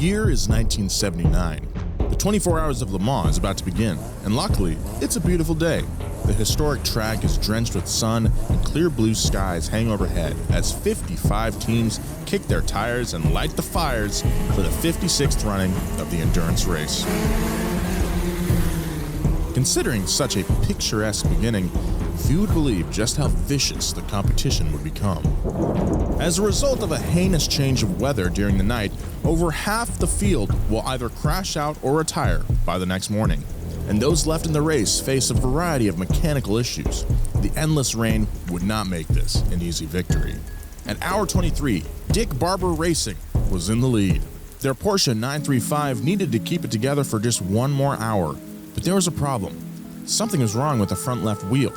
year is 1979. The 24 Hours of Le Mans is about to begin, and luckily, it's a beautiful day. The historic track is drenched with sun and clear blue skies hang overhead as 55 teams kick their tires and light the fires for the 56th running of the endurance race. Considering such a picturesque beginning, few would believe just how vicious the competition would become. As a result of a heinous change of weather during the night, over half the field will either crash out or retire by the next morning, and those left in the race face a variety of mechanical issues. The endless rain would not make this an easy victory. At hour 23, Barbour Racing was in the lead. Their Porsche 935 needed to keep it together for just one more hour, but there was a problem. Something was wrong with the front left wheel.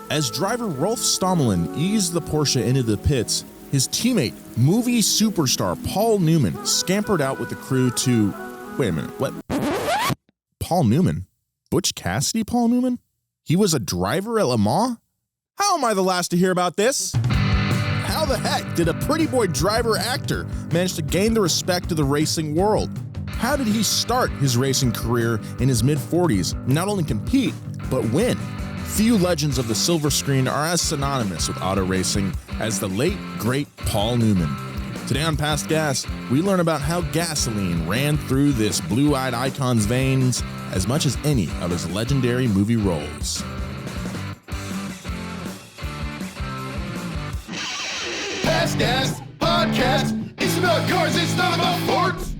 As driver Rolf Stommelen eased the Porsche into the pits, his teammate, movie superstar Paul Newman, scampered out with the crew to... Wait a minute, what? Paul Newman? Butch Cassidy Paul Newman? He was a driver at Le Mans? How am I the last to hear about this? How the heck did a pretty boy driver actor manage to gain the respect of the racing world? How did he start his racing career in his mid-40s, not only compete, but win? Few legends of the silver screen are as synonymous with auto racing as the late, great Paul Newman. Today on Past Gas, we learn about how gasoline ran through this blue-eyed icon's veins as much as any of his legendary movie roles. Past Gas Podcast. It's about cars, it's not about sports.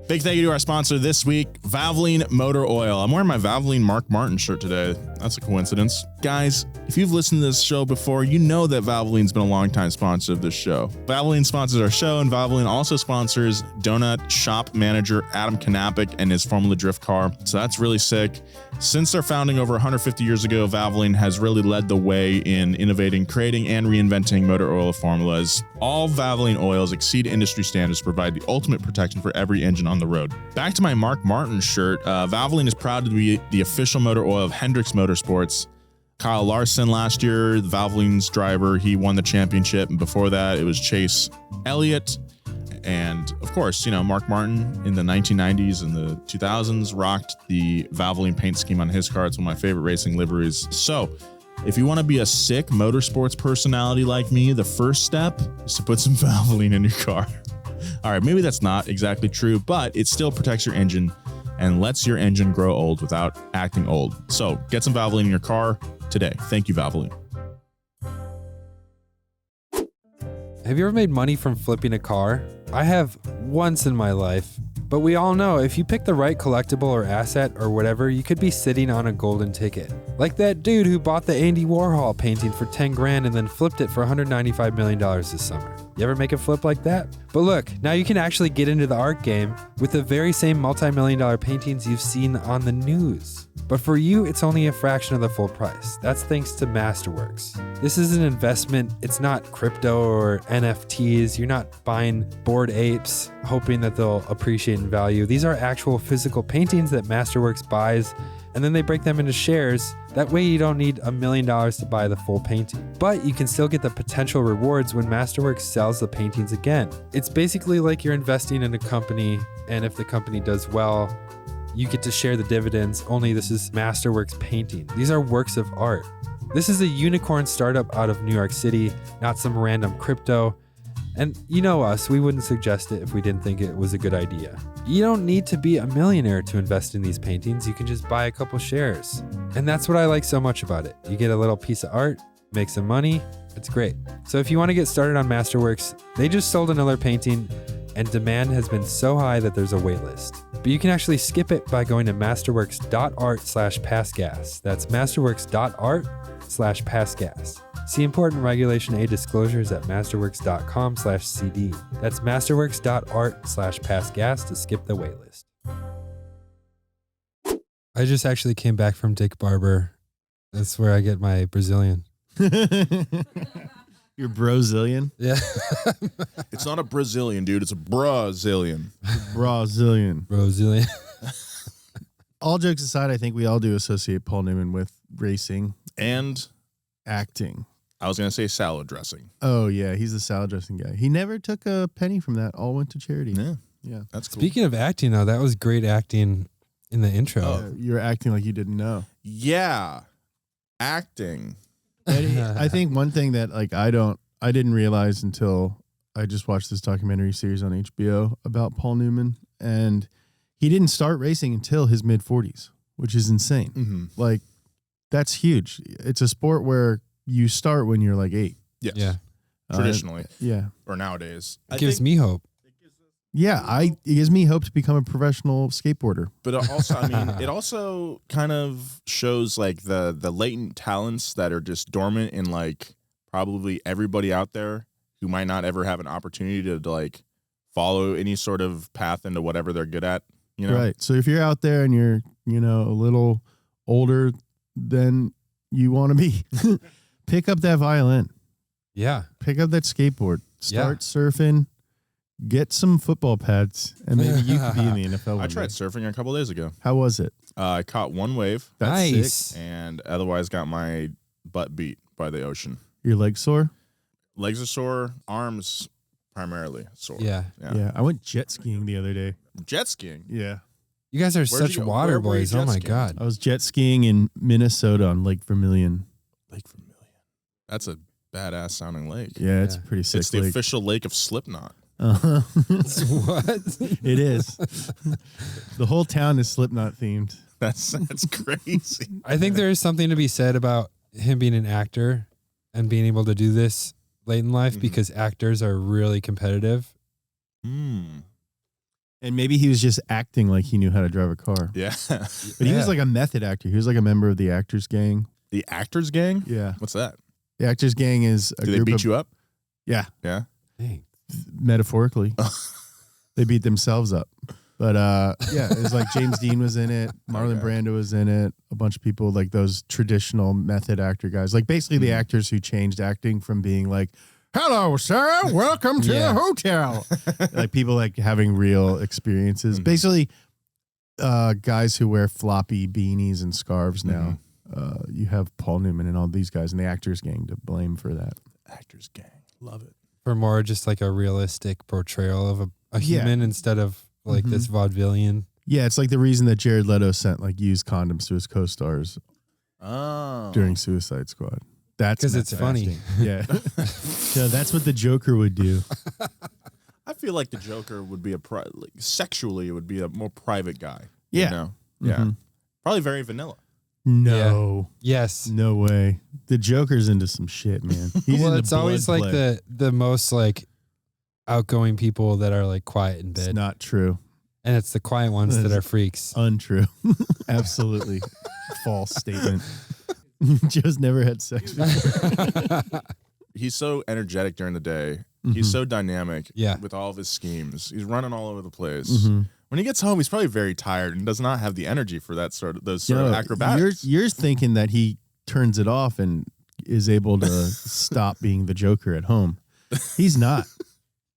Big thank you to our sponsor this week, Valvoline Motor Oil. I'm wearing my Valvoline Mark Martin shirt today. That's a coincidence. Guys, if you've listened to this show before, you know that Valvoline's been a longtime sponsor of this show. Valvoline sponsors our show, and Valvoline also sponsors Donut shop manager Adam Knapik and his Formula Drift car. So that's really sick. Since their founding over 150 years ago, Valvoline has really led the way in innovating, creating, and reinventing motor oil formulas. All Valvoline oils exceed industry standards to provide the ultimate protection for every engine on the road. Back to my Mark Martin shirt, Valvoline is proud to be the official motor oil of Hendricks Motorsports. Kyle Larson last year, the Valvoline's driver, he won the championship, and before that it was Chase Elliott. And of course, you know, Mark Martin in the 1990s and the 2000s rocked the Valvoline paint scheme on his car. It's one of my favorite racing liveries. So if you want to be a sick motorsports personality like me, the first step is to put some Valvoline in your car. All right, maybe that's not exactly true, but it still protects your engine and lets your engine grow old without acting old. So get some Valvoline in your car today. Thank you, Valvoline. Have you ever made money from flipping a car? I have once in my life, but we all know if you pick the right collectible or asset or whatever, you could be sitting on a golden ticket. Like that dude who bought the Andy Warhol painting for 10 grand and then flipped it for $195 million this summer. You ever make a flip like that? But look, now you can actually get into the art game with the very same multi-million-dollar paintings you've seen on the news. But for you, it's only a fraction of the full price. That's thanks to Masterworks. This is an investment. It's not crypto or NFTs. You're not buying Bored Apes, hoping that they'll appreciate in value. These are actual physical paintings that Masterworks buys, and then they break them into shares. That way you don't need $1 million to buy the full painting. But you can still get the potential rewards when Masterworks sells the paintings again. It's basically like you're investing in a company, and if the company does well, you get to share the dividends, only this is Masterworks painting. These are works of art. This is a unicorn startup out of New York City, not some random crypto. And you know us, we wouldn't suggest it if we didn't think it was a good idea. You don't need to be a millionaire to invest in these paintings. You can just buy a couple shares. And that's what I like so much about it. You get a little piece of art, make some money. It's great. So if you want to get started on Masterworks, they just sold another painting and demand has been so high that there's a wait list. But you can actually skip it by going to masterworks.art/passgas. That's masterworks.art/passgas. See important Regulation A disclosures at masterworks.com/CD. That's masterworks.art/passgas to skip the waitlist. I just actually came back from Barbour. That's where I get my Brazilian. You're Brazilian? Yeah. It's not a Brazilian, dude. It's a Brazilian. Brazilian. Brazilian. All jokes aside, I think we all do associate Paul Newman with racing And acting. I was going to say salad dressing. Oh, yeah. He's the salad dressing guy. He never took a penny from that. All went to charity. Yeah. That's cool. Speaking of acting, though, that was great acting in the intro. You were acting like you didn't know. Yeah. Acting. I think one thing that like I didn't realize until I just watched this documentary series on HBO about Paul Newman, and he didn't start racing until his mid-40s, which is insane. Mm-hmm. Like, that's huge. It's a sport where you start when you're like 8. Yes. Yeah. Traditionally. Yeah. Or nowadays. It gives me hope. Yeah, it gives me hope to become a professional skateboarder. But also, I mean, it also kind of shows like the latent talents that are just dormant in like probably everybody out there who might not ever have an opportunity to like follow any sort of path into whatever they're good at. You know? Right. So if you're out there and you're, a little older than you want to be, pick up that violin. Yeah. Pick up that skateboard. Start surfing. Get some football pads, and maybe you could be in the NFL. I tried surfing a couple days ago. How was it? I caught one wave. That's nice. sick. And otherwise got my butt beat by the ocean. Your legs sore? Legs are sore. Arms primarily sore. Yeah. Yeah. I went jet skiing the other day. Jet skiing. Yeah. You guys are Where'd such you go? water Where were you boys. jet Oh, my skiing? God. I was jet skiing in Minnesota on Lake Vermilion. Lake Vermilion. That's a badass sounding lake. Yeah, it's Yeah. a pretty sick It's the lake. official lake of Slipknot. Uh-huh. What? It is. The whole town is Slipknot themed. That's crazy. I think there is something to be said about him being an actor and being able to do this late in life because actors are really competitive. Hmm. And maybe he was just acting like he knew how to drive a car. Yeah. But he was like a method actor. He was like a member of the Actors Gang. The Actors Gang? Yeah. What's that? The Actors Gang is a Do they group beat of... you up? Yeah. Yeah. Dang. Metaphorically. They beat themselves up. But yeah, it was like James Dean was in it. Marlon Brando was in it. A bunch of people like those traditional method actor guys. Like basically the actors who changed acting from being like, hello, sir, welcome to the hotel. Like people like having real experiences. Basically, guys who wear floppy beanies and scarves now. You have Paul Newman and all these guys in the Actors Gang to blame for that. Actors Gang. Love it. For more just like a realistic portrayal of a human instead of like this vaudevillian. Yeah, it's like the reason that Jared Leto sent like used condoms to his co-stars during Suicide Squad. That's because it's funny. Yeah. So that's what the Joker would do. I feel like the Joker would be sexually, it would be a more private guy. Yeah. You know? Yeah. Probably very vanilla. No. Yes. No way. The Joker's into some shit, man. He's Well, into it's always blood like play. the most like outgoing people that are like quiet in It's bed. not true. And it's the quiet ones that are freaks. Untrue. Absolutely false statement. Joe's never had sex before. He's so energetic during the day. He's so dynamic with all of his schemes. He's running all over the place. When he gets home, he's probably very tired and does not have the energy for those sort of acrobatics. You're thinking that he turns it off and is able to stop being the Joker at home. He's not.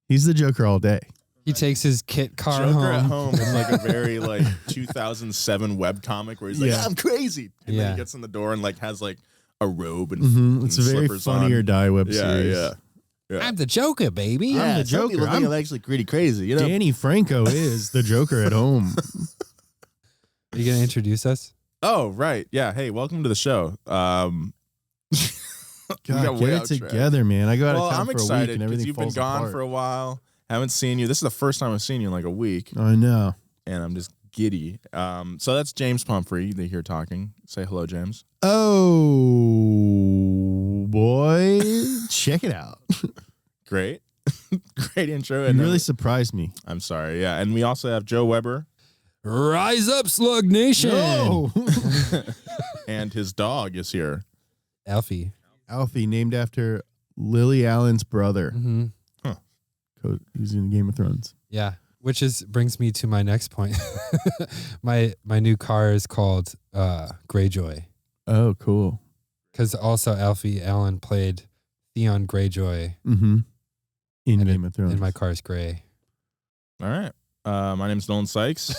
He's the Joker all day. He takes his kit car Joker home. at home is like a very like 2007 webcomic where he's like, I'm crazy. And then he gets in the door and like has like a robe and It's a very slippers Funny on. or Die web Yeah, series. yeah. I'm the Joker, baby. I'm the Joker. I'm actually pretty crazy. You know, Danny Franco is the Joker at home. Are you gonna introduce us? Oh, right. Yeah. Hey, welcome to the show. God, got get way it out track. together, man. I go out of town I'm for a week excited and because everything you've been falls gone apart. for a while. Haven't seen you. This is the first time I've seen you in like a week, I know. and I'm just giddy. So that's James Pumphrey that here talking. Say hello, James. Oh, boy. Check it out. Great. Great intro. You And really surprised me. I'm sorry. Yeah. And we also have Joe Weber Rise up, Slug Nation. No. and his dog is here. Alfie. Alfie, named after Lily Allen's brother. Mm-hmm. He's in Game of Thrones. Yeah. Which brings me to my next point. my new car is called Greyjoy. Oh, cool. Because also Alfie Allen played Theon Greyjoy. Mm-hmm. In And Game of Thrones. And my car is gray. All right. My name's Nolan Sykes.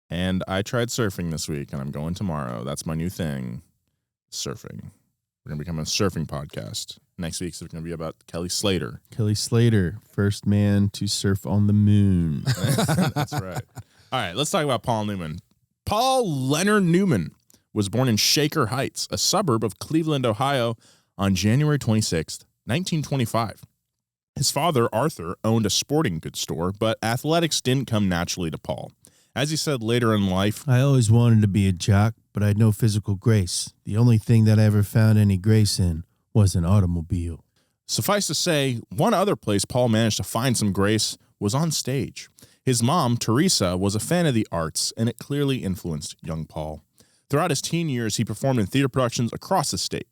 And I tried surfing this week, and I'm going tomorrow. That's my new thing. surfing. We're going to become a surfing podcast. Next week's going to be about Kelly Slater. Kelly Slater, first man to surf on the moon. That's right. All right, let's talk about Paul Newman. Paul Leonard Newman was born in Shaker Heights, a suburb of Cleveland, Ohio, on January 26th, 1925. His father, Arthur, owned a sporting goods store, but athletics didn't come naturally to Paul. As he said later in life, I always wanted to be a jock, but I had no physical grace. The only thing that I ever found any grace in was an automobile. Suffice to say, one other place Paul managed to find some grace was on stage. His mom, Teresa, was a fan of the arts, and it clearly influenced young Paul. Throughout his teen years, he performed in theater productions across the state,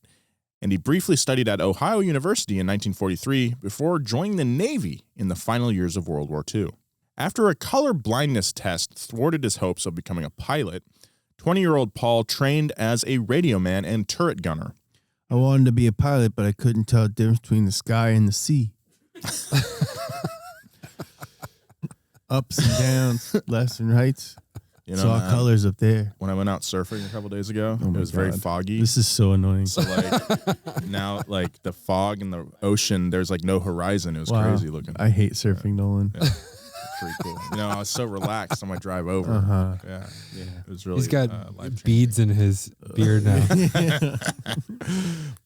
and he briefly studied at Ohio University in 1943 before joining the Navy in the final years of World War II. After a color blindness test thwarted his hopes of becoming a pilot, 20-year-old Paul trained as a radio man and turret gunner. I wanted to be a pilot, but I couldn't tell the difference between the sky and the sea. Ups and downs, lefts and rights. You know, Saw colors up there. When I went out surfing a couple days ago, Oh it my was very God. foggy. This is so annoying. So like now, like the fog in the ocean, there's like no horizon. It was Wow. crazy looking. I hate surfing, Nolan. Yeah. Pretty cool. You know, I was so relaxed on my drive over. Uh-huh. Yeah, it was really. He's got life-changing. beads in his beard now.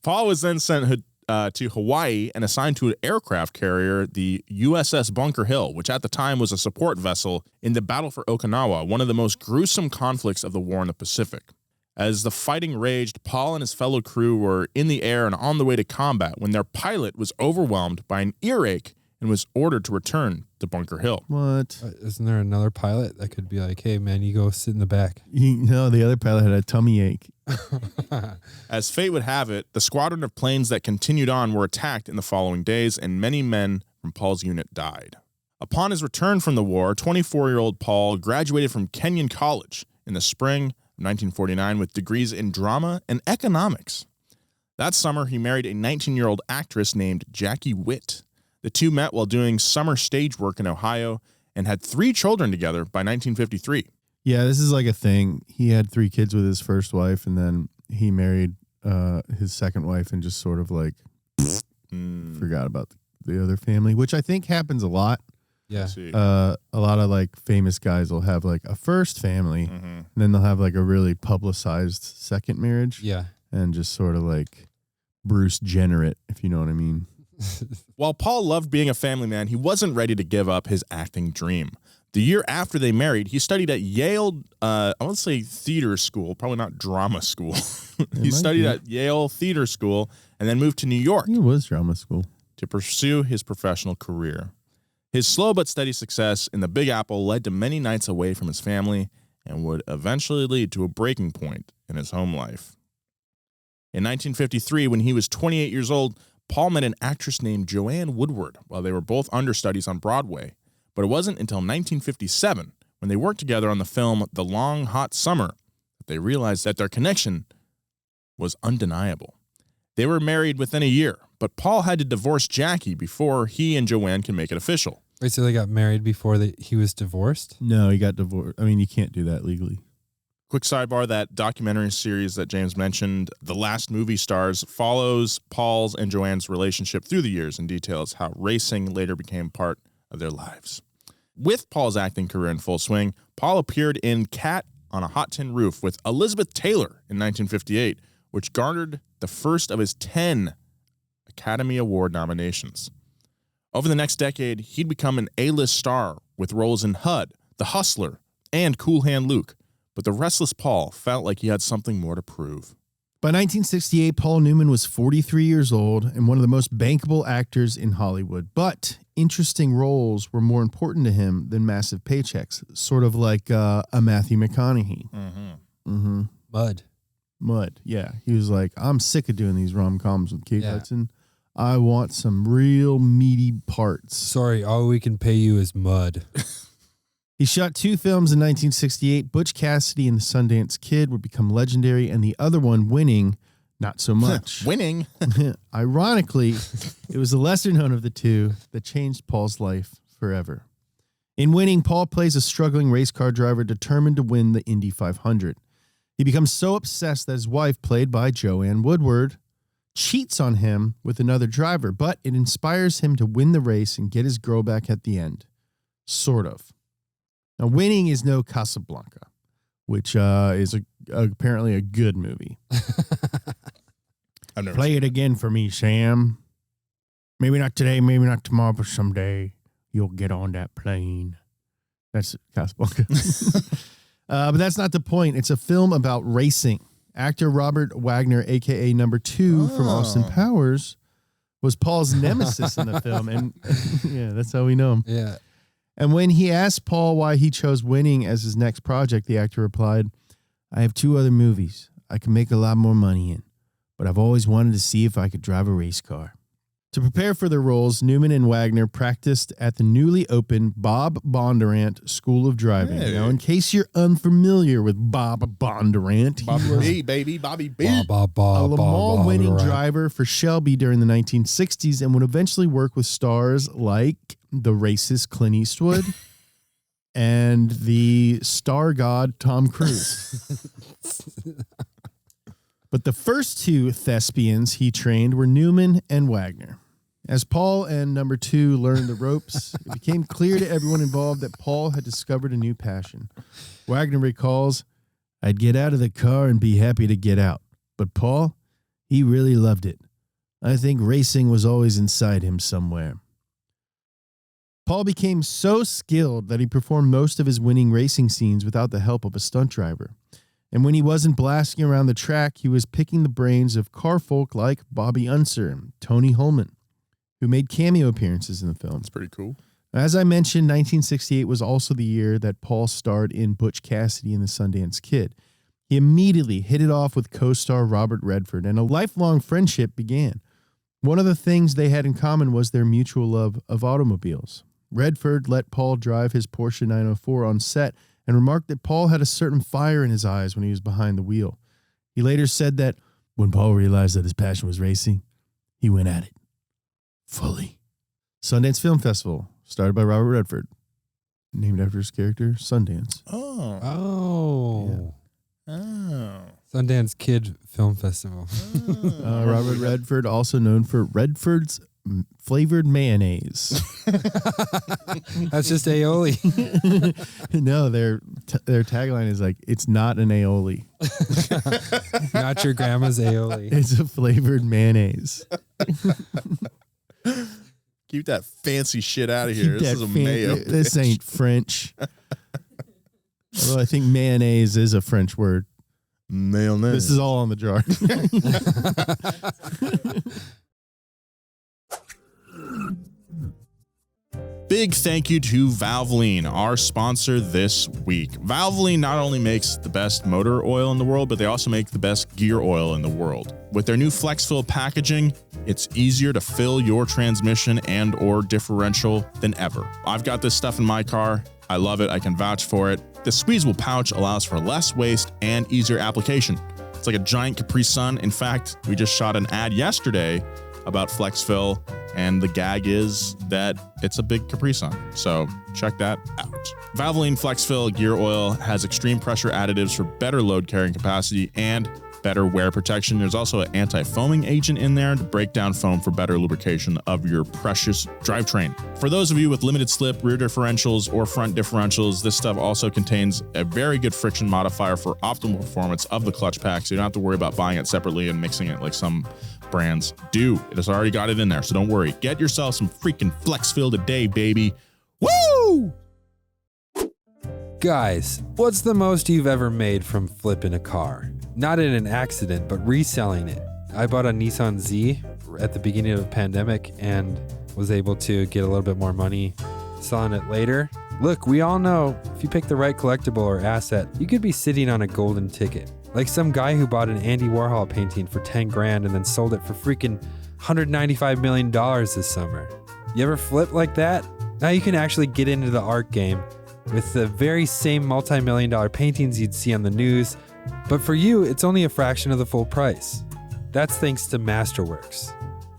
Paul was then sent to Hawaii and assigned to an aircraft carrier, the USS Bunker Hill, which at the time was a support vessel in the battle for Okinawa, one of the most gruesome conflicts of the war in the Pacific. As the fighting raged, Paul and his fellow crew were in the air and on the way to combat when their pilot was overwhelmed by an earache and was ordered to return to Bunker Hill. What? Isn't there another pilot that could be like, hey, man, you go sit in the back? No, the other pilot had a tummy ache. As fate would have it, the squadron of planes that continued on were attacked in the following days, and many men from Paul's unit died. Upon his return from the war, 24-year-old Paul graduated from Kenyon College in the spring of 1949 with degrees in drama and economics. That summer, he married a 19-year-old actress named Jackie Witt. The two met while doing summer stage work in Ohio and had 3 children together by 1953. Yeah, this is like a thing. He had 3 kids with his first wife, and then he married his second wife and just sort of like forgot about the other family, which I think happens a lot. Yeah. A lot of like famous guys will have like a first family, and then they'll have like a really publicized second marriage. Yeah. And just sort of like Bruce Jenner it, if you know what I mean. While Paul loved being a family man, he wasn't ready to give up his acting dream. The year after they married, he studied at Yale, I want to say theater school, probably not drama school. He studied at Yale Theater School and then moved to New York It was drama school. to pursue his professional career. His slow but steady success in the Big Apple led to many nights away from his family and would eventually lead to a breaking point in his home life. In 1953, when he was 28 years old, Paul met an actress named Joanne Woodward while they were both understudies on Broadway. But it wasn't until 1957, when they worked together on the film The Long Hot Summer, that they realized that their connection was undeniable. They were married within a year, but Paul had to divorce Jackie before he and Joanne could make it official. Wait, so they got married before he was divorced? No, he got divorced. I mean, you can't do that legally. Quick sidebar, that documentary series that James mentioned, The Last Movie Stars, follows Paul's and Joanne's relationship through the years and details how racing later became part of their lives. With Paul's acting career in full swing, Paul appeared in Cat on a Hot Tin Roof with Elizabeth Taylor in 1958, which garnered the first of his 10 Academy Award nominations. Over the next decade, he'd become an A-list star with roles in HUD, The Hustler, and Cool Hand Luke. But the restless Paul felt like he had something more to prove. By 1968, Paul Newman was 43 years old and one of the most bankable actors in Hollywood. But interesting roles were more important to him than massive paychecks, sort of like a Matthew McConaughey. Mud, yeah. He was like, I'm sick of doing these rom-coms with Kate Hudson. I want some real meaty parts. Sorry, all we can pay you is mud. He shot 2 films in 1968. Butch Cassidy and the Sundance Kid would become legendary, and the other one, Winning, not so much. Winning? Ironically, it was the lesser known of the two that changed Paul's life forever. In Winning, Paul plays a struggling race car driver determined to win the Indy 500. He becomes so obsessed that his wife, played by Joanne Woodward, cheats on him with another driver, but it inspires him to win the race and get his girl back at the end. Sort of. Now, winning is no Casablanca, which is apparently a good movie. I've never Play it again for me, Sam. Maybe not today, maybe not tomorrow, but someday you'll get on that plane. That's Casablanca. But that's not the point. It's a film about racing. Actor Robert Wagner, a.k.a. Number 2 from Austin Powers, was Paul's nemesis in the film. And yeah, that's how we know him. Yeah. And when he asked Paul why he chose winning as his next project, the actor replied, I have 2 other movies I can make a lot more money in, but I've always wanted to see if I could drive a race car. To prepare for their roles, Newman and Wagner practiced at the newly opened Bob Bondurant School of Driving. Hey. Now, in case you're unfamiliar with Bob Bondurant, Bobby he was B, baby, Bobby B. a Le Mans winning driver for Shelby during the 1960s and would eventually work with stars like the racist Clint Eastwood and the star god Tom Cruise. But the first 2 thespians he trained were Newman and Wagner. As Paul and Number 2 learned the ropes, it became clear to everyone involved that Paul had discovered a new passion. Wagner recalls, I'd get out of the car and be happy to get out. But Paul, he really loved it. I think racing was always inside him somewhere. Paul became so skilled that he performed most of his winning racing scenes without the help of a stunt driver. And when he wasn't blasting around the track, he was picking the brains of car folk like Bobby Unser and Tony Holman, who made cameo appearances in the film. That's pretty cool. As I mentioned, 1968 was also the year that Paul starred in Butch Cassidy and the Sundance Kid. He immediately hit it off with co-star Robert Redford, and a lifelong friendship began. One of the things they had in common was their mutual love of automobiles. Redford let Paul drive his Porsche 904 on set and remarked that Paul had a certain fire in his eyes when he was behind the wheel. He later said that when Paul realized that his passion was racing, he went at it fully. Sundance Film Festival, started by Robert Redford, named after his character, Sundance. Oh. Oh. Sundance Kid Film Festival. Robert Redford, also known for Redford's flavored mayonnaise. That's just aioli. No, their tagline is like, it's not an aioli. Not your grandma's aioli. It's a flavored mayonnaise. Keep that fancy shit out of here. This is a mayo. This ain't French. Although I think mayonnaise is a French word. Mayonnaise. This is all on the jar. Big thank you to Valvoline, our sponsor this week. Valvoline not only makes the best motor oil in the world, but they also make the best gear oil in the world. With their new FlexFill packaging, it's easier to fill your transmission and or differential than ever. I've got this stuff in my car. I love it. I can vouch for it. The squeezable pouch allows for less waste and easier application. It's like a giant Capri Sun. In fact, we just shot an ad yesterday about FlexFill, and the gag is that it's a big Capri Sun. So check that out. Valvoline FlexFill gear oil has extreme pressure additives for better load carrying capacity and better wear protection. There's also an anti-foaming agent in there to break down foam for better lubrication of your precious drivetrain. For those of you with limited slip, rear differentials, or front differentials, this stuff also contains a very good friction modifier for optimal performance of the clutch pack, so you don't have to worry about buying it separately and mixing it like some brands do. It has already got it in there, so don't worry. Get yourself some freaking FlexFill today, baby. Woo! Guys, what's the most you've ever made from flipping a car? Not in an accident, but reselling it. I bought a Nissan Z at the beginning of the pandemic and was able to get a little bit more money selling it later. Look, we all know if you pick the right collectible or asset, you could be sitting on a golden ticket. Like some guy who bought an Andy Warhol painting for 10 grand and then sold it for freaking $195 million this summer. You ever flip like that? Now you can actually get into the art game with the very same multi-million dollar paintings you'd see on the news, but for you, it's only a fraction of the full price. That's thanks to Masterworks.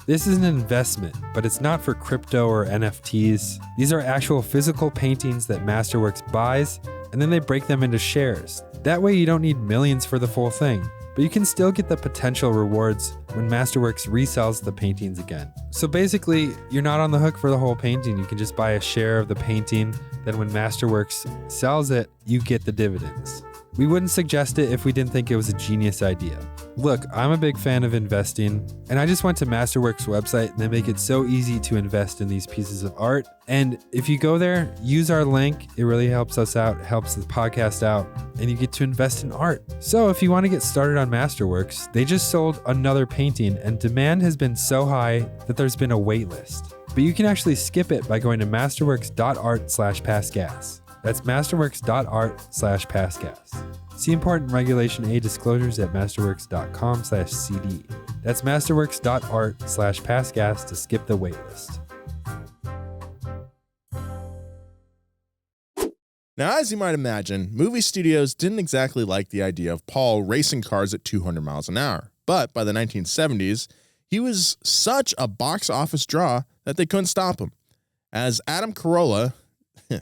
This is an investment, but it's not for crypto or NFTs. These are actual physical paintings that Masterworks buys, and then they break them into shares. That way you don't need millions for the full thing, but you can still get the potential rewards when Masterworks resells the paintings again. So basically, you're not on the hook for the whole painting. You can just buy a share of the painting. Then when Masterworks sells it, you get the dividends. We wouldn't suggest it if we didn't think it was a genius idea. Look, I'm a big fan of investing, and I just went to Masterworks' website and they make it so easy to invest in these pieces of art. And if you go there, use our link. It really helps us out, helps the podcast out, and you get to invest in art. So if you want to get started on Masterworks, they just sold another painting and demand has been so high that there's been a wait list. But you can actually skip it by going to masterworks.art/passgas. That's masterworks.art/passgas. See important Regulation A disclosures at masterworks.com/CD. That's masterworks.art/passgas to skip the waitlist. Now, as you might imagine, movie studios didn't exactly like the idea of Paul racing cars at 200 miles an hour. But by the 1970s, he was such a box office draw that they couldn't stop him. As Adam Carolla,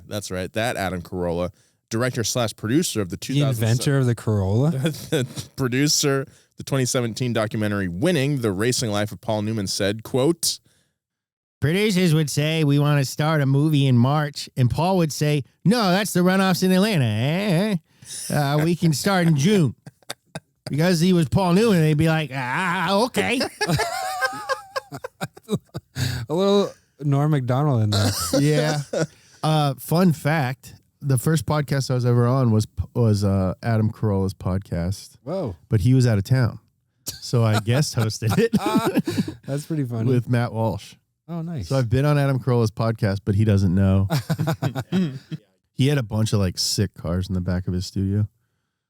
that's right, that Adam Carolla, director/producer of the 2007... The inventor of the Corolla? The producer, the 2017 documentary Winning, The Racing Life of Paul Newman said, quote, Producers would say, we want to start a movie in March. And Paul would say, no, that's the runoffs in Atlanta. We can start in June. Because he was Paul Newman, they'd be like, okay. A little Norm Macdonald in there. Yeah. Fun fact. The first podcast I was ever on was Adam Carolla's podcast. Whoa. But he was out of town. So I guest hosted it That's pretty funny. with Matt Walsh. Oh, nice. So I've been on Adam Carolla's podcast, but he doesn't know. He had a bunch of like sick cars in the back of his studio.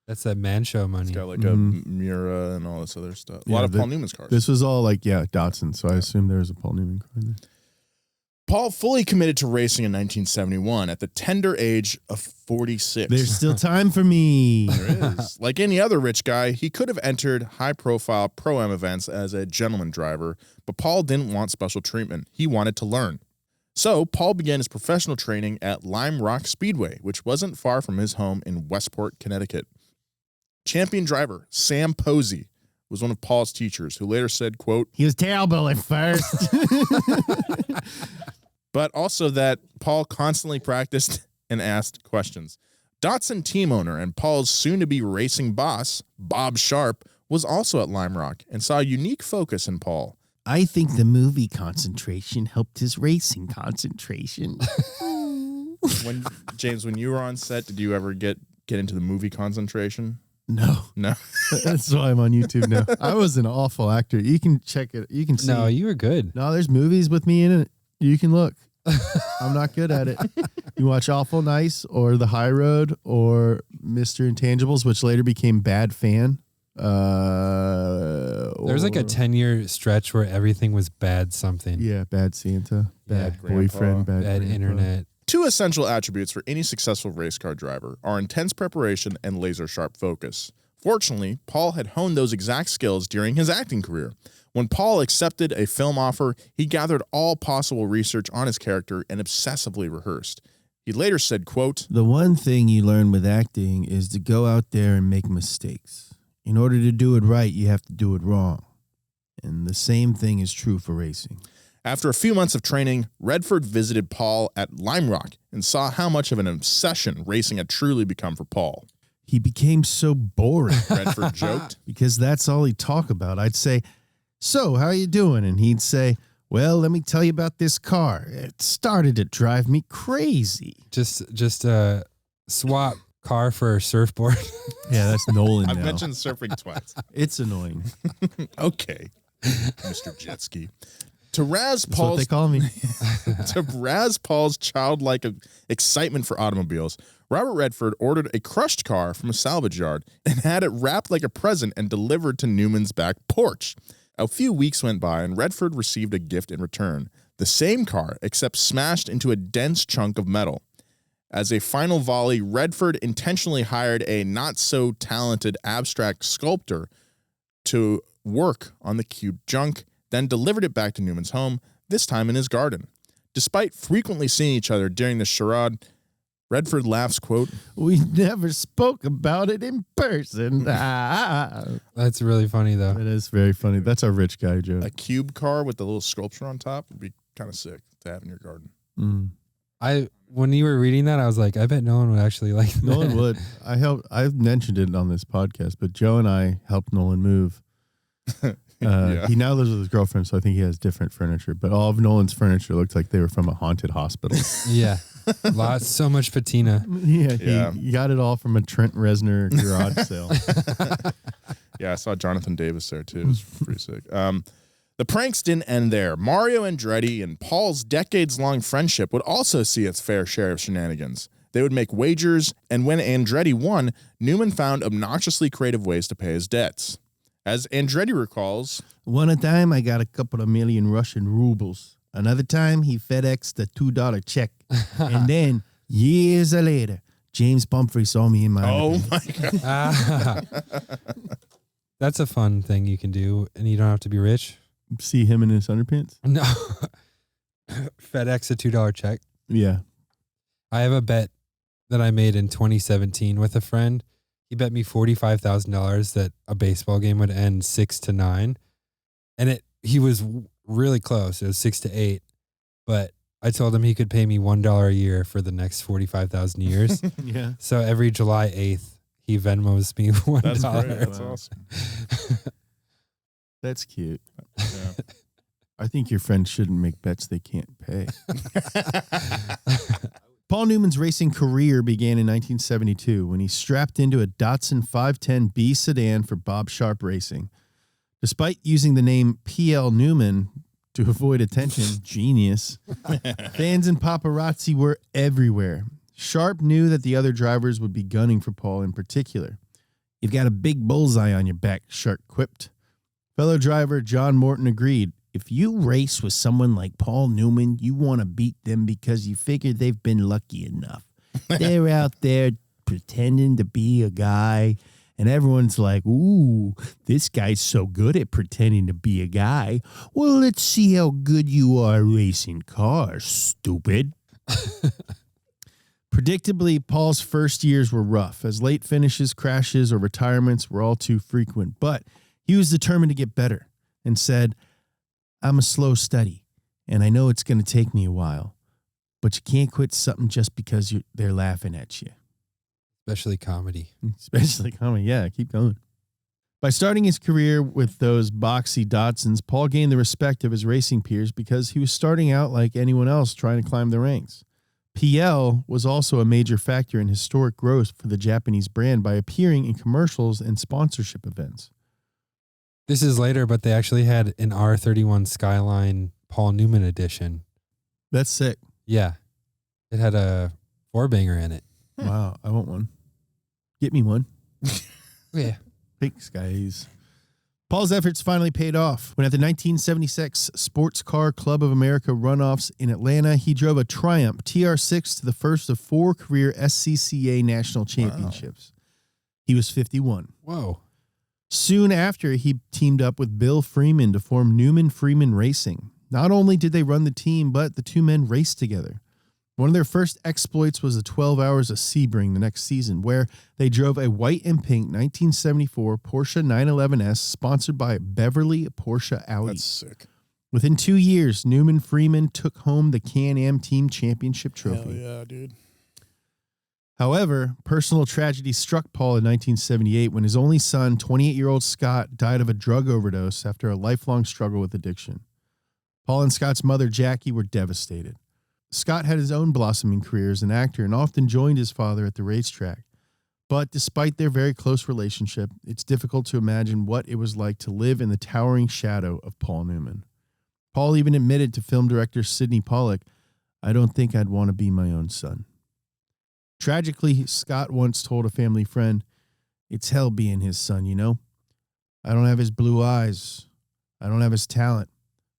That's that man show money. it's got like a Mura and all this other stuff. A lot of Paul Newman's cars. This was all like, Datsun. So I assumed there was a Paul Newman car in there. Paul fully committed to racing in 1971 at the tender age of 46. There's still time for me. There is. Like any other rich guy, he could have entered high-profile Pro-Am events as a gentleman driver, but Paul didn't want special treatment. He wanted to learn. So Paul began his professional training at Lime Rock Speedway, which wasn't far from his home in Westport, Connecticut. Champion driver Sam Posey was one of Paul's teachers, who later said, quote, He was terrible at first. but also that Paul constantly practiced and asked questions. Datsun team owner and Paul's soon-to-be racing boss, Bob Sharp, was also at Lime Rock and saw a unique focus in Paul. I think the movie concentration helped his racing concentration. James, when you were on set, did you ever get into the movie concentration? No. That's why I'm on YouTube now. I was an awful actor. You can check it. You can see. No, you were good. No, there's movies with me in it. You can look. I'm not good at it. You watch Awful Nice or The High Road or Mr. Intangibles, which later became Bad Fan. There was like a 10-year stretch where everything was bad something. Yeah, Bad Santa, Bad Yeah, Boyfriend, Bad Grandpa. internet. Two essential attributes for any successful race car driver are intense preparation and laser-sharp focus. Fortunately, Paul had honed those exact skills during his acting career. When Paul accepted a film offer, he gathered all possible research on his character and obsessively rehearsed. He later said, quote, The one thing you learn with acting is to go out there and make mistakes. In order to do it right, you have to do it wrong. And the same thing is true for racing. After a few months of training, Redford visited Paul at Lime Rock and saw how much of an obsession racing had truly become for Paul. He became so boring Redford joked. because that's all he'd talk about. I'd say, so how you doing? And he'd say, well, let me tell you about this car. It started to drive me crazy. Just swap car for surfboard. Yeah, that's Nolan I've now. mentioned surfing twice. It's annoying. Okay, Mr. Jetski. To razz That's what they Paul's call me. childlike excitement for automobiles, Robert Redford ordered a crushed car from a salvage yard and had it wrapped like a present and delivered to Newman's back porch. A few weeks went by and Redford received a gift in return. The same car, except smashed into a dense chunk of metal. As a final volley, Redford intentionally hired a not-so-talented abstract sculptor to work on the cute junk, then delivered it back to Newman's home, this time in his garden. Despite frequently seeing each other during the charade, Redford laughs, quote, We never spoke about it in person. That's really funny, though. It is very funny. That's our rich guy joke. a cube car with the little sculpture on top would be kind of sick to have in your garden. When you were reading that, I was like, I bet Nolan would actually like that. Nolan would. I've mentioned it on this podcast, but Joe and I helped Nolan move. Yeah. He now lives with his girlfriend, so I think he has different furniture. But all of Nolan's furniture looked like they were from a haunted hospital. Yeah. So much patina. Yeah, he got it all from a Trent Reznor garage sale. Yeah, I saw Jonathan Davis there, too. It was pretty sick. The pranks didn't end there. Mario Andretti and Paul's decades-long friendship would also see its fair share of shenanigans. They would make wagers, and when Andretti won, Newman found obnoxiously creative ways to pay his debts. As Andretti recalls, One time I got a couple of million Russian rubles. Another time he FedExed a $2 check. And then, years later, James Pumphrey saw me in my underpants. my God. That's a fun thing you can do, and you don't have to be rich. See him in his underpants? No. FedEx a $2 check. Yeah. I have a bet that I made in 2017 with a friend. He bet me $45,000 that a baseball game would end 6-9. And he was really close. It was 6-8. But I told him he could pay me $1 a year for the next 45,000 years. Yeah. So every July 8th, he Venmos me $1. That's great. That's Wow. awesome. That's cute. Yeah. I think your friends shouldn't make bets they can't pay. Paul Newman's racing career began in 1972 when he strapped into a Datsun 510B sedan for Bob Sharp Racing. Despite using the name P.L. Newman to avoid attention, genius, fans and paparazzi were everywhere. Sharp knew that the other drivers would be gunning for Paul in particular. You've got a big bullseye on your back, Sharp quipped. Fellow driver John Morton agreed. If you race with someone like Paul Newman, you want to beat them because you figure they've been lucky enough. They're out there pretending to be a guy, and everyone's like, ooh, this guy's so good at pretending to be a guy. Well, let's see how good you are racing cars, stupid. Predictably, Paul's first years were rough, as late finishes, crashes, or retirements were all too frequent, but he was determined to get better and said, I'm a slow study, and I know it's going to take me a while, but you can't quit something just because they're laughing at you. Especially comedy. Especially comedy. Yeah, keep going. By starting his career with those boxy Datsuns, Paul gained the respect of his racing peers because he was starting out like anyone else trying to climb the ranks. PL was also a major factor in historic growth for the Japanese brand by appearing in commercials and sponsorship events. This is later, but they actually had an R31 Skyline Paul Newman edition. That's sick. Yeah. It had a four-banger in it. Wow, I want one. Get me one. Yeah. Thanks, guys. Paul's efforts finally paid off when at the 1976 Sports Car Club of America runoffs in Atlanta, he drove a Triumph TR6 to the first of 4 career SCCA national championships. Wow. He was 51. Whoa. Soon after, he teamed up with Bill Freeman to form Newman Freeman Racing. Not only did they run the team, but the two men raced together. One of their first exploits was the 12 Hours of Sebring the next season, where they drove a white and pink 1974 Porsche 911S sponsored by Beverly Porsche Audi. That's sick. Within 2 years, Newman Freeman took home the Can-Am Team Championship trophy. Hell yeah, dude. However, personal tragedy struck Paul in 1978 when his only son, 28-year-old Scott, died of a drug overdose after a lifelong struggle with addiction. Paul and Scott's mother, Jackie, were devastated. Scott had his own blossoming career as an actor and often joined his father at the racetrack. But despite their very close relationship, it's difficult to imagine what it was like to live in the towering shadow of Paul Newman. Paul even admitted to film director Sidney Pollack, "I don't think I'd want to be my own son." Tragically, Scott once told a family friend, "It's hell being his son, you know? I don't have his blue eyes. I don't have his talent.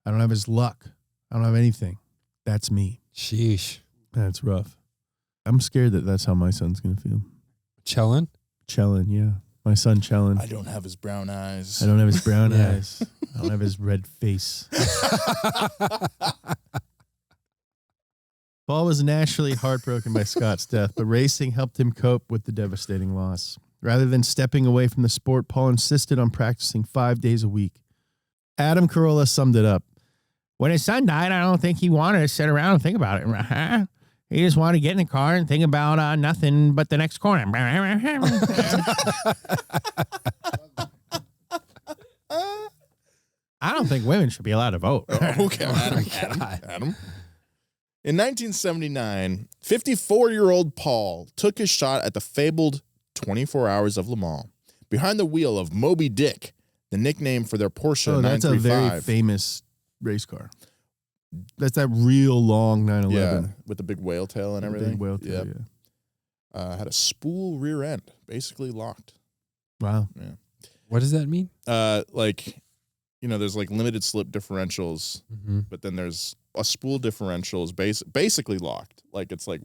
I don't have his luck. I don't have anything. That's me." Sheesh. That's rough. I'm scared that that's how my son's going to feel. Chellin? Chellin, yeah. My son Chellin. I don't have his brown eyes. I don't have his brown Yeah. eyes. I don't have his red face. Paul was naturally heartbroken by Scott's death, but racing helped him cope with the devastating loss. Rather than stepping away from the sport, Paul insisted on practicing 5 days a week. Adam Carolla summed it up. When his son died, I don't think he wanted to sit around and think about it. He just wanted to get in the car and think about nothing but the next corner. I don't think women should be allowed to vote. Okay, Adam. In 1979, 54-year-old Paul took his shot at the fabled 24 Hours of Le Mans behind the wheel of Moby Dick, the nickname for their Porsche 935. That's a very famous race car. That's that real long 911. Yeah, with the big whale tail and everything. Big whale tail, Yep. Had a spool rear end, basically locked. Wow. Yeah. What does that mean? Like, you know, there's like limited slip differentials, but then there's a spool differential is basically locked. Like it's like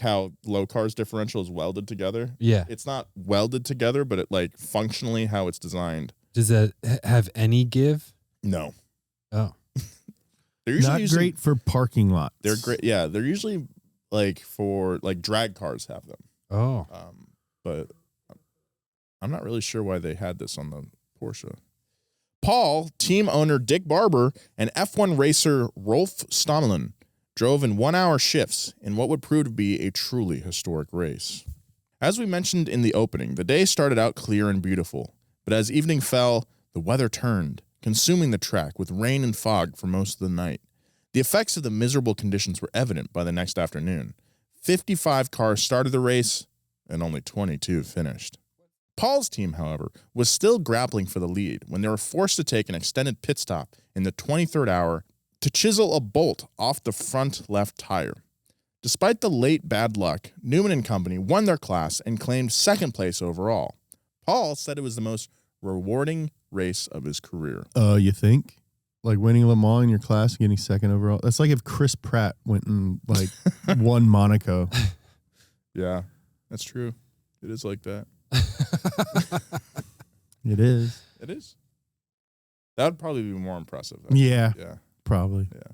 how low cars differential is welded together. Yeah. It's not welded together, but it like functionally how it's designed. Does that have any give? No. Oh. They're usually Not great for parking lots. They're great. Yeah, they're usually like for like drag cars have them. Oh. But I'm not really sure why they had this on the Porsche. Paul, team owner Dick Barbour, and F1 racer Rolf Stommelen drove in 1-hour shifts in what would prove to be a truly historic race. As we mentioned in the opening, the day started out clear and beautiful, but as evening fell, the weather turned, consuming the track with rain and fog for most of the night. The effects of the miserable conditions were evident by the next afternoon. 55 cars started the race, and only 22 finished. Paul's team, however, was still grappling for the lead when they were forced to take an extended pit stop in the 23rd hour to chisel a bolt off the front left tire. Despite the late bad luck, Newman and company won their class and claimed second place overall. Paul said it was the most rewarding race of his career. You think? Like winning Le Mans in your class and getting second overall? That's like if Chris Pratt went and like won Monaco. Yeah, that's true. It is like that. It is. It is. That would probably be more impressive. Yeah. Yeah. Probably. Yeah.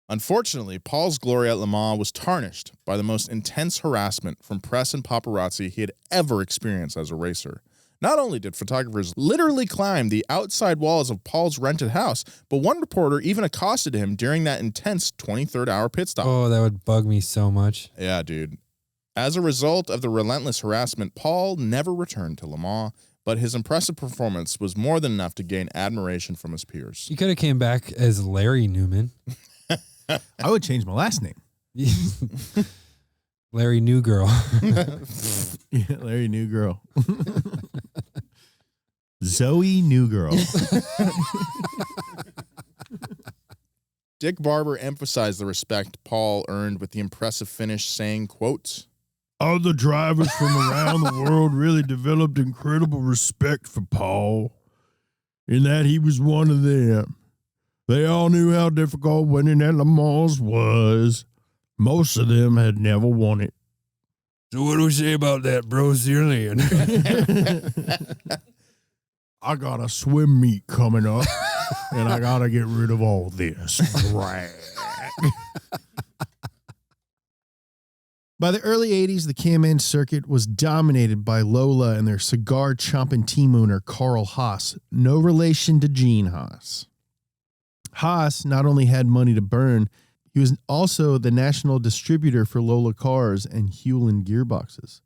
Unfortunately, Paul's glory at Le Mans was tarnished by the most intense harassment from press and paparazzi he had ever experienced as a racer. Not only did photographers literally climb the outside walls of Paul's rented house, but one reporter even accosted him during that intense 23rd hour pit stop. Oh, that would bug me so much. Yeah, dude. As a result of the relentless harassment, Paul never returned to Le Mans, but his impressive performance was more than enough to gain admiration from his peers. You could have came back as Larry Newman. I would change my last name. Larry New Girl. Yeah, Larry New Girl. Zoe New Girl. Dick Barbour emphasized the respect Paul earned with the impressive finish, saying, quote, Other drivers from around the world really developed incredible respect for Paul, in that he was one of them. They all knew how difficult winning at Le Mans was. Most of them had never won it. So what do we say about that, Brazilian? I got a swim meet coming up, and I got to get rid of all this drag. By the early 80s, the Cayman circuit was dominated by Lola and their cigar-chomping team owner, Carl Haas, no relation to Gene Haas. Haas not only had money to burn, he was also the national distributor for Lola cars and Hewland gearboxes.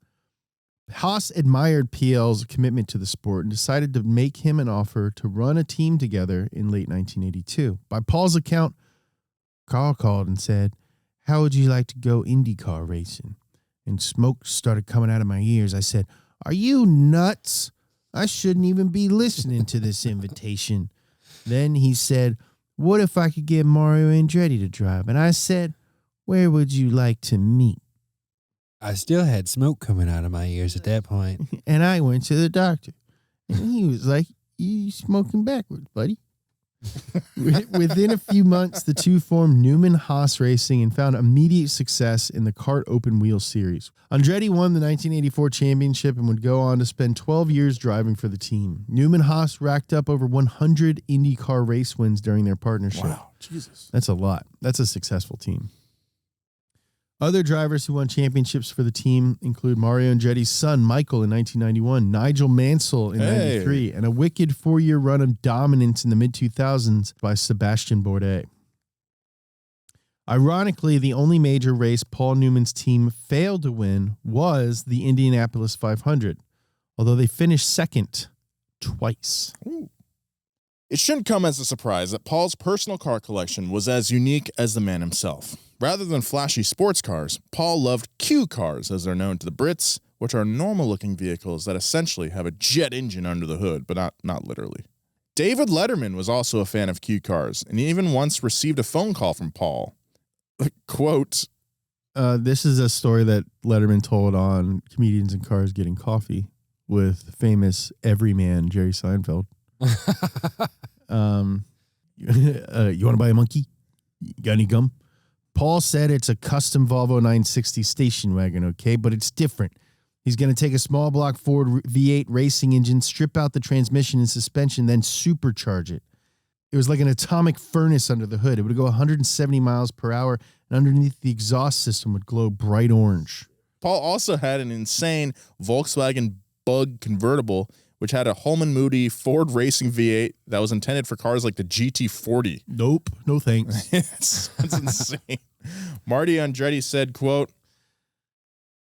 Haas admired PL's commitment to the sport and decided to make him an offer to run a team together in late 1982. By Paul's account, Carl called and said, "How would you like to go IndyCar racing?" And smoke started coming out of my ears. I said, "Are you nuts? I shouldn't even be listening to this invitation." Then he said, "What if I could get Mario Andretti to drive?" And I said, "Where would you like to meet?" I still had smoke coming out of my ears at that point. And I went to the doctor. And he was like, "You smoking backwards, buddy." Within a few months, the two formed Newman Haas Racing and found immediate success in the kart open wheel series. Andretti won the 1984 championship and would go on to spend 12 years driving for the team. Newman Haas racked up over 100 IndyCar race wins during their partnership. wow, Jesus. That's a lot. That's a successful team. Other drivers who won championships for the team include Mario Andretti's son, Michael, in 1991, Nigel Mansell in 93, and a wicked 4-year run of dominance in the mid-2000s by Sebastian Bourdais. Ironically, the only major race Paul Newman's team failed to win was the Indianapolis 500, although they finished second twice. Ooh. It shouldn't come as a surprise that Paul's personal car collection was as unique as the man himself. Rather than flashy sports cars, Paul loved Q cars, as they're known to the Brits, which are normal-looking vehicles that essentially have a jet engine under the hood, but not literally. David Letterman was also a fan of Q cars, and he even once received a phone call from Paul. Quote, this is a story that Letterman told on Comedians in Cars Getting Coffee with famous everyman Jerry Seinfeld. You want to buy a monkey? You got any gum? Paul said it's a custom Volvo 960 station wagon, okay, but it's different. He's going to take a small block Ford V8 racing engine, strip out the transmission and suspension, then supercharge it. It was like an atomic furnace under the hood. It would go 170 miles per hour, and underneath the exhaust system would glow bright orange. Paul also had an insane Volkswagen Bug convertible, which had a Holman Moody Ford Racing V8 that was intended for cars like the GT40. Nope, no thanks. That's insane. Marty Andretti said, quote,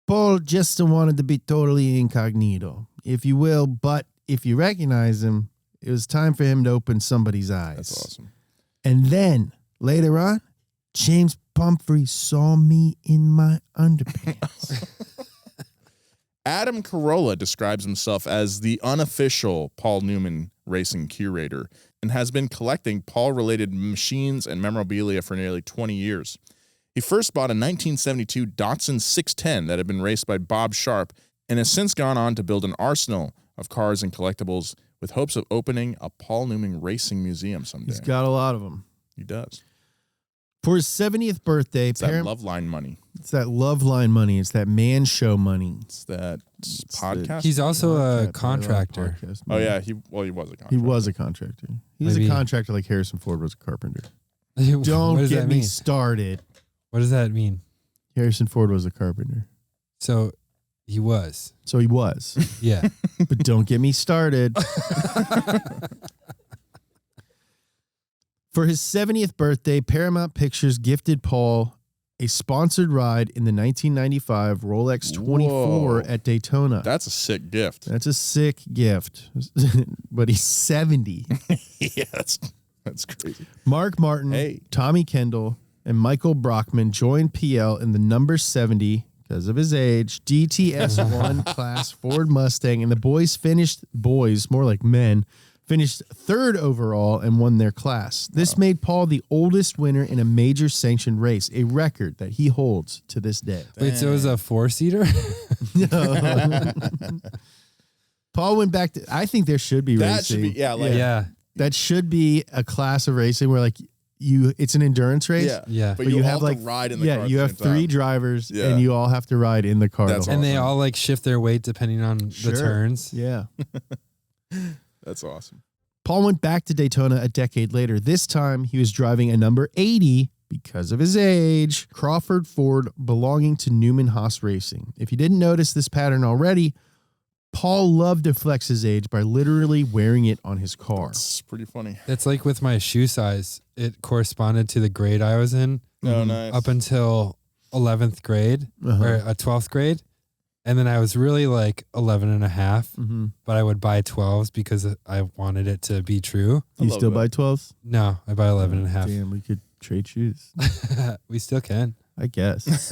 Paul just wanted to be totally incognito, if you will, but if you recognize him, it was time for him to open somebody's eyes. That's awesome. And then, later on, James Pumphrey saw me in my underpants. Adam Carolla describes himself as the unofficial Paul Newman racing curator and has been collecting Paul-related machines and memorabilia for nearly 20 years. He first bought a 1972 Datsun 610 that had been raced by Bob Sharp and has since gone on to build an arsenal of cars and collectibles with hopes of opening a Paul Newman racing museum someday. He's got a lot of them. He does. For his 70th birthday, It's that love line money. It's that love line money. It's that man show money. It's that podcast. He's also a Podcast, contractor. podcast Oh, money. yeah. He was a contractor. He was a contractor. He was Maybe- a contractor like Harrison Ford was a carpenter. What Don't does get that me mean? started. What does that mean? Harrison Ford was a carpenter. So he was. So he was. Yeah. But don't get me started. For his 70th birthday, Paramount Pictures gifted Paul a sponsored ride in the 1995 Rolex 24 Whoa. at Daytona. That's a sick gift. That's a sick gift. But he's 70. Yeah, that's crazy. Mark Martin, Hey. Tommy Kendall, and Michael Brockman joined PL in the number 70, because of his age, DTS1 class Ford Mustang, and the boys, more like men, finished third overall and won their class. This made Paul the oldest winner in a major sanctioned race, a record that he holds to this day. Wait, so it was a 4-seater? Paul went back to, I think there should be That racing. should be, yeah, like, Yeah. That should be a class of racing where like it's an endurance race. yeah. Yeah. But But you you all have have like to ride in the car. yeah, at you the have same time. 3 drivers Yeah. and you all have to ride in the car. That's the whole And they time. all like shift their weight depending on Sure. the turns. Yeah. That's awesome. Paul went back to Daytona a decade later. This time he was driving a number 80 because of his age, Crawford Ford belonging to Newman Haas Racing. If you didn't notice this pattern already, Paul loved to flex his age by literally wearing it on his car. It's pretty funny. It's like with my shoe size. It corresponded to the grade I was in Oh, nice. up until 11th grade or 12th grade. And then I was really like 11 and a half, but I would buy 12s because I wanted it to be true. You love still that. buy 12s? No, I buy 11 and a half. Damn, we could trade shoes. We still can. I guess.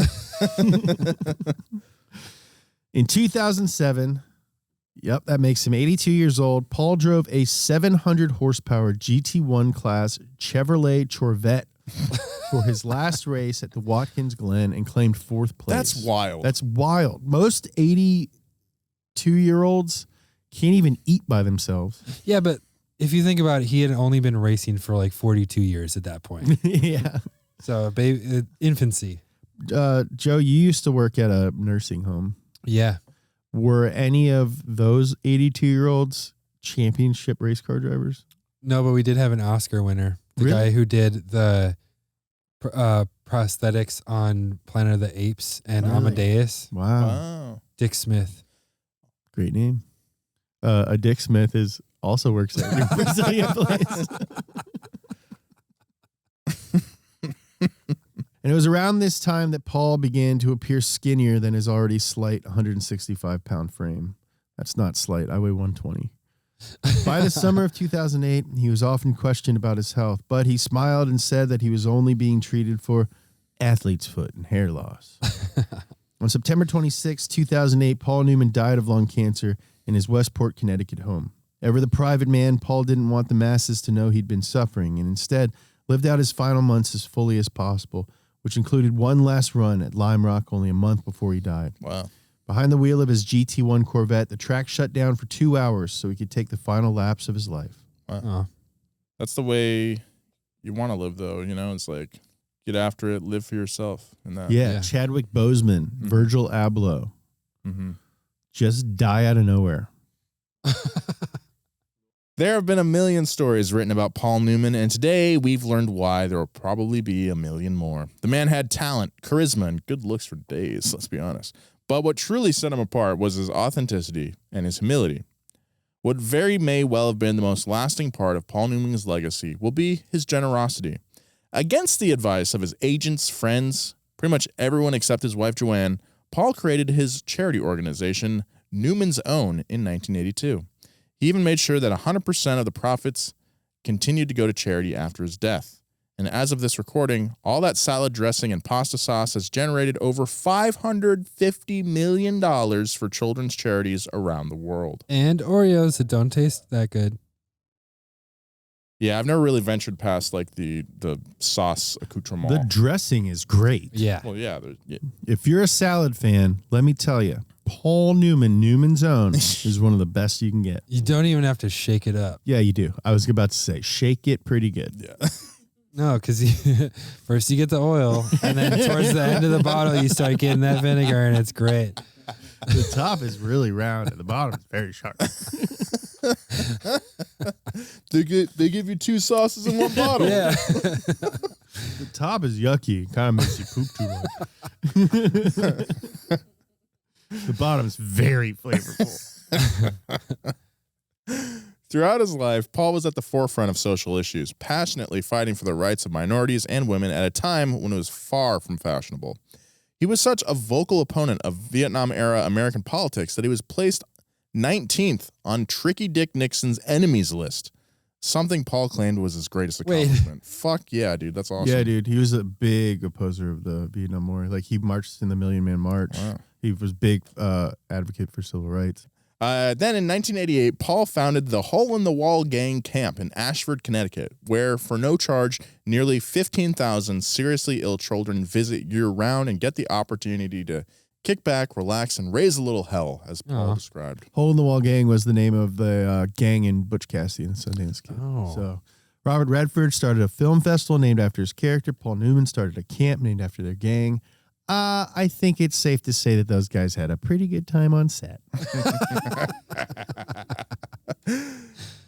In 2007, yep, that makes him 82 years old. Paul drove a 700 horsepower GT1 class Chevrolet Corvette for his last race at the Watkins Glen and claimed 4th place. That's wild. That's wild. Most 82-year-olds can't even eat by themselves. Yeah, but if you think about it, he had only been racing for like 42 years at that point. Yeah. So, baby, infancy. Joe, you used to work at a nursing home. Yeah. Were any of those 82-year-olds championship race car drivers? No, but we did have an Oscar winner. The Really? guy who did the prosthetics on Planet of the Apes and Really? Amadeus. Wow. Wow. Dick Smith. Great name. A Dick Smith also works at your Brazilian place. And it was around this time that Paul began to appear skinnier than his already slight 165-pound frame. That's not slight. I weigh 120. By the summer of 2008, he was often questioned about his health, but he smiled and said that he was only being treated for athlete's foot and hair loss. On September 26, 2008, Paul Newman died of lung cancer in his Westport, Connecticut home. Ever the private man, Paul didn't want the masses to know he'd been suffering and instead lived out his final months as fully as possible, which included one last run at Lime Rock only a month before he died. Wow. Behind the wheel of his GT1 Corvette, the track shut down for 2 hours so he could take the final laps of his life. Wow. Oh. That's the way you want to live, though. You know, it's like get after it, live for yourself. And that. Yeah, Yeah. Chadwick Boseman, Virgil Abloh, Mm-hmm. just die out of nowhere. There have been a million stories written about Paul Newman, and today we've learned why there will probably be a million more. The man had talent, charisma, and good looks for days, let's be honest. But what truly set him apart was his authenticity and his humility. What very may well have been the most lasting part of Paul Newman's legacy will be his generosity. Against the advice of his agents, friends, pretty much everyone except his wife Joanne, Paul created his charity organization, Newman's Own, in 1982. He even made sure that 100% of the profits continued to go to charity after his death. And as of this recording, all that salad dressing and pasta sauce has generated over $550 million for children's charities around the world. And Oreos that don't taste that good. Yeah, I've never really ventured past like the sauce accoutrement. The dressing is great. Yeah. Well, yeah, If you're a salad fan, let me tell you, Paul Newman, Newman's Own, is one of the best you can get. You don't even have to shake it up. Yeah, you do. I was about to say, shake it pretty good. yeah. No, because first you get the oil, and then towards the end of the bottle, you start getting that vinegar, and it's great. The top is really round and the bottom is very sharp. They give you two sauces in one bottle. Yeah. The top is yucky. Kind of makes you poop too much. The bottom is very flavorful. Throughout his life, Paul was at the forefront of social issues, passionately fighting for the rights of minorities and women at a time when it was far from fashionable. He was such a vocal opponent of Vietnam-era American politics that he was placed 19th on Tricky Dick Nixon's enemies list, something Paul claimed was his greatest accomplishment. Fuck yeah, dude, that's awesome. Yeah, dude. He was a big opposer of the Vietnam War. Like, he marched in the Million Man March. Wow. He was big advocate for civil rights. Then in 1988, Paul founded the Hole in the Wall Gang Camp in Ashford, Connecticut, where, for no charge, nearly 15,000 seriously ill children visit year-round and get the opportunity to kick back, relax, and raise a little hell, as Paul described. Hole in the Wall Gang was the name of the gang in Butch Cassidy and the Sundance Kid. Oh. So Robert Redford started a film festival named after his character. Paul Newman started a camp named after their gang. I think it's safe to say that those guys had a pretty good time on set.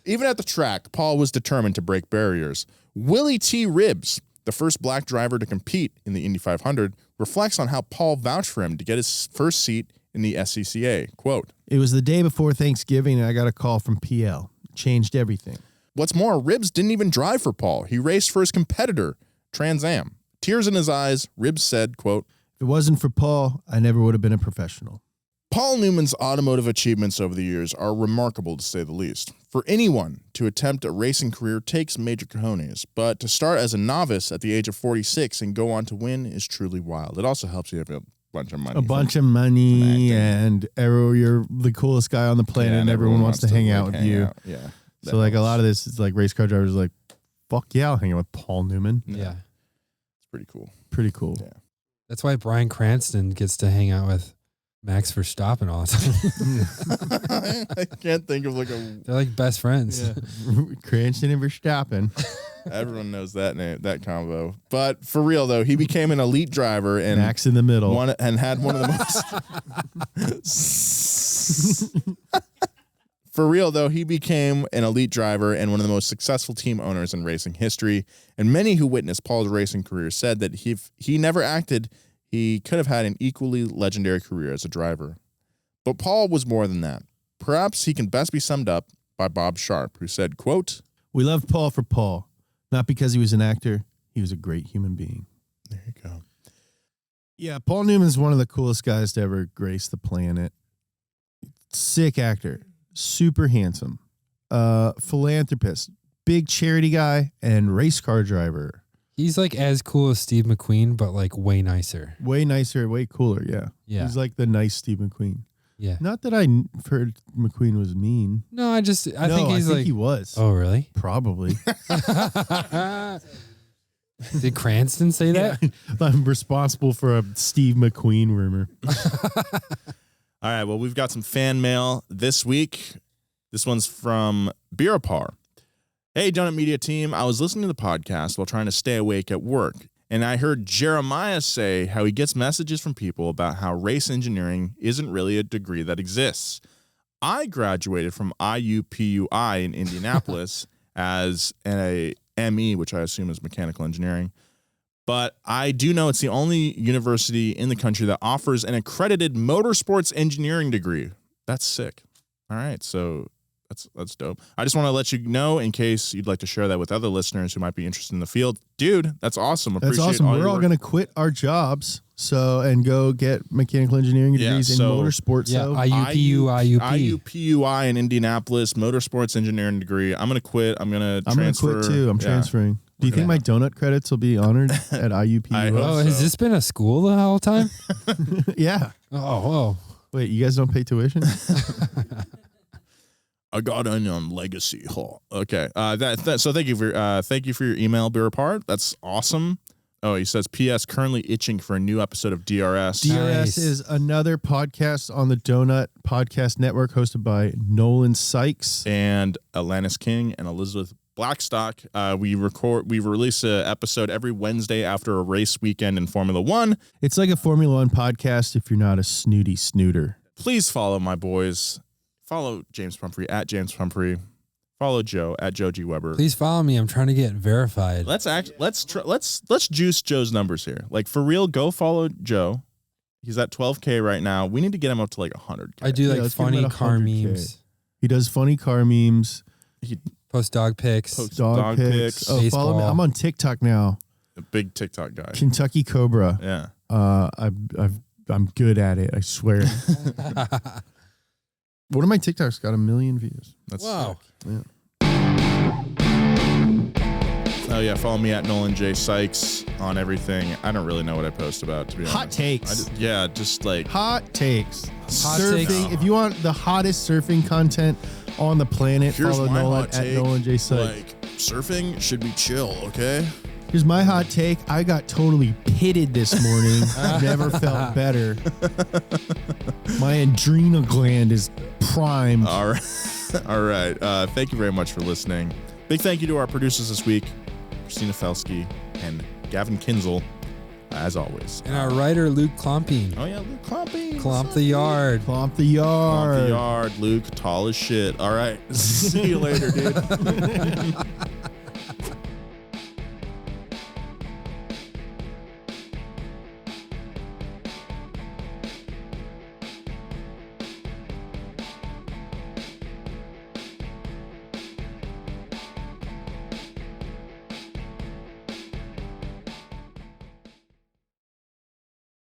Even at the track, Paul was determined to break barriers. Willie T. Ribbs, the first black driver to compete in the Indy 500, reflects on how Paul vouched for him to get his first seat in the SCCA. Quote, It was the day before Thanksgiving, and I got a call from PL. Changed everything. what's more, Ribbs didn't even drive for Paul. He raced for his competitor, Trans Am. Tears in his eyes, Ribbs said, quote, If it wasn't for Paul, I never would have been a professional. Paul Newman's automotive achievements over the years are remarkable, to say the least. For anyone to attempt a racing career takes major cojones, but to start as a novice at the age of 46 and go on to win is truly wild. It also helps you have a bunch of money. A bunch of money, acting. and you're the coolest guy on the planet, and everyone wants to hang out with you. Yeah. So, like, a lot of this is like race car drivers are like, fuck yeah, I'll hang out with Paul Newman. Yeah. It's pretty cool. Pretty cool. Yeah. That's why Bryan Cranston gets to hang out with Max Verstappen all the time. I can't think of like a. They're like best friends. Cranston and Verstappen. Everyone knows that name, that combo. But for real though, he became an elite driver and Max in the middle. had one of the most For real, though, he became an elite driver and one of the most successful team owners in racing history. And many who witnessed Paul's racing career said that if he never acted, he could have had an equally legendary career as a driver. But Paul was more than that. Perhaps he can best be summed up by Bob Sharp, who said, quote, "We loved Paul for Paul, not because he was an actor. He was a great human being." There you go. Yeah, Paul Newman's one of the coolest guys to ever grace the planet. Sick actor, super handsome, philanthropist, big charity guy, and race car driver. He's like as cool as Steve McQueen, but like way nicer. Way nicer, way cooler, yeah. Yeah. He's like the nice Steve McQueen. Yeah. Not that I heard McQueen was mean. No, I think he's like. he was. Oh, really? Probably. Did Cranston say that? Yeah, I'm responsible for a Steve McQueen rumor. All right, well, we've got some fan mail this week. This one's from Barbour. Hey, Donut Media team, I was listening to the podcast while trying to stay awake at work, and I heard Jeremiah say how he gets messages from people about how race engineering isn't really a degree that exists. I graduated from IUPUI in Indianapolis as a ME, which I assume is mechanical engineering. But I do know it's the only university in the country that offers an accredited motorsports engineering degree. That's sick. All right, so that's dope. I just want to let you know in case you'd like to share that with other listeners who might be interested in the field. Dude, that's awesome. That's awesome. We're all going to quit our jobs and go get mechanical engineering degrees in motorsports. Yeah, So IUPUI in Indianapolis, motorsports engineering degree. I'm going to quit. I'm going to transfer. I'm going to quit too. I'm transferring. Do you think my donut credits will be honored at IUPUI? Oh, has this been a school the whole time? Yeah. Oh, whoa. Wait, you guys don't pay tuition? I got in on legacy. Oh, okay. So thank you for your email, Barbour. That's awesome. Oh, he says, P.S. currently itching for a new episode of DRS. DRS Nice. is another podcast on the Donut Podcast Network hosted by Nolan Sykes And Alanis King and Elizabeth Blackstock. We release an episode every Wednesday after a race weekend in Formula One. It's like a Formula One podcast if you're not a snooty snooter. Please follow my boys. Follow James Pumphrey at James Pumphrey. Follow Joe at Joe G Weber. Please follow me. I'm trying to get verified. Let's juice Joe's numbers here. Like for real, go follow Joe. He's at 12K right now. We need to get him up to like 100K. I do like let's get him funny at car 100K. memes. He does funny car memes, Post dog pics. dog pics. Oh, follow me. Baseball. I'm on TikTok now. A big TikTok guy. Kentucky Cobra. Yeah. I'm good at it. I swear. One of my TikToks got 1 million views. That's Wow. sick. Oh yeah, follow me at Nolan J Sykes on everything. I don't really know what I post about, to be honest. Hot takes. Just like Hot takes. Hot Surfing. takes. If you want the hottest surfing content on the planet, here's follow my Nolan hot at take. Nolan J Sykes. Like surfing should be chill, okay? Here's my hot take. I got totally pitted this morning. Never felt better. My adrenal gland is primed. All right. All right. Thank you very much for listening. Big thank you to our producers this week, Christina Felsky and Gavin Kinzel, as always. And our writer, Luke Klomping. Oh yeah, Luke Klomping. Clomp the yard. Clomp the yard. Luke, tall as shit. All right. See you later, dude.